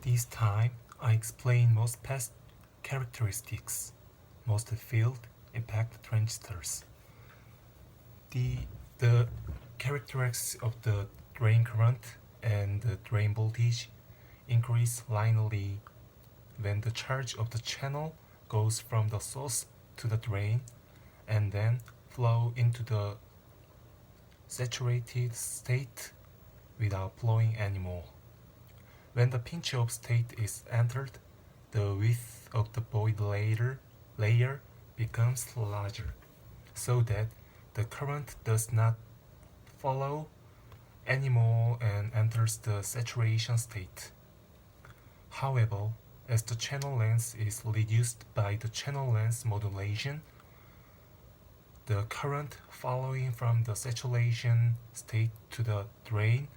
This time, I explain MOSFET characteristics, MOSFET field impact transistors. The characteristics of the drain current and the drain voltage increase linearly when the charge of the channel goes from the source to the drain and then flow into the saturated state without flowing anymore. When the pinch-off state is entered, the width of the void layer becomes larger, so that the current does not follow anymore and enters the saturation state. However, as the channel length is reduced by the channel length modulation, the current following from the saturation state to the drain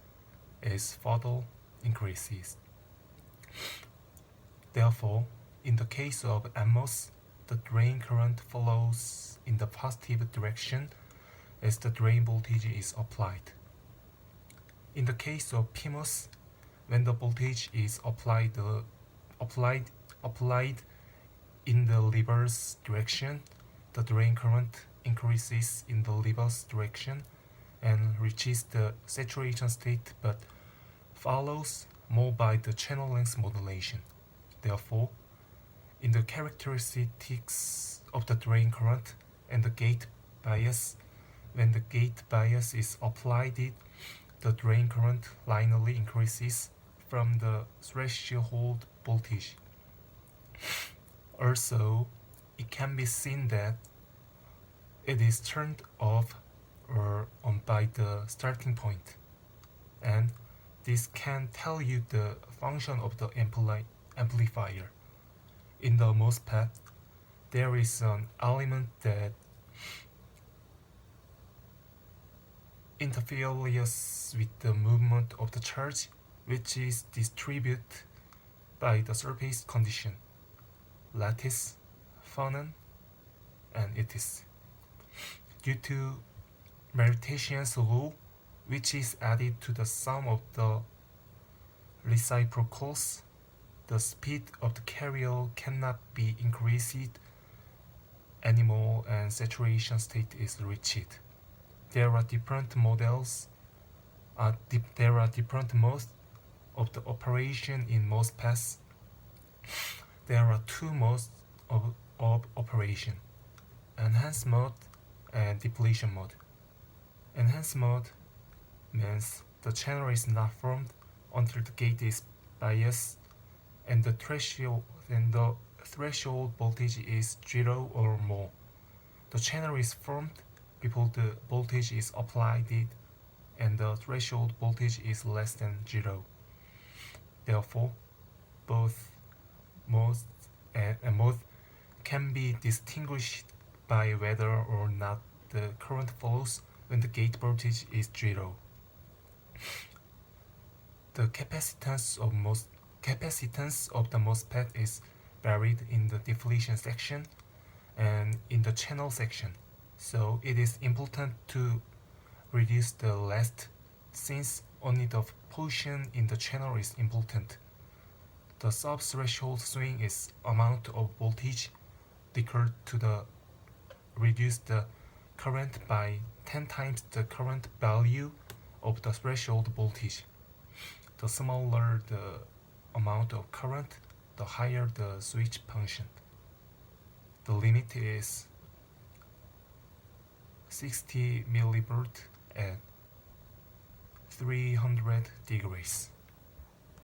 is further increases. Therefore, in the case of NMOS, the drain current follows in the positive direction as the drain voltage is applied. In the case of PMOS, when the voltage is applied in the reverse direction, the drain current increases in the reverse direction and reaches the saturation state but follows more by the channel length modulation. Therefore, in the characteristics of the drain current and the gate bias, when the gate bias is applied, the drain current linearly increases from the threshold voltage. Also, it can be seen that it is turned off or on by the starting point, and this can tell you the function of the amplifier. In the MOSFET, there is an element that interferes with the movement of the charge, which is distributed by the surface condition, lattice, Fanon, and etc. Due to Meritation's law, which is added to the sum of the reciprocals, the speed of the carrier cannot be increased anymore and saturation state is reached. There are different modes of the operation in MOSFETs. There are two modes of operation: enhanced mode and depletion mode. Enhanced mode means the channel is not formed until the gate is biased and the threshold voltage is 0 or more. The channel is formed before the voltage is applied and the threshold voltage is less than 0. Therefore, both modes can be distinguished by whether or not the current flows when the gate voltage is 0. The capacitance of the MOSFET is varied in the depletion section and in the channel section, so it is important to reduce the last since only the portion in the channel is important. The sub-threshold swing is amount of voltage required to reduce the current by 10 times the current value of the threshold voltage. The smaller the amount of current, the higher the switch function. The limit is 60 millivolts at 300 degrees.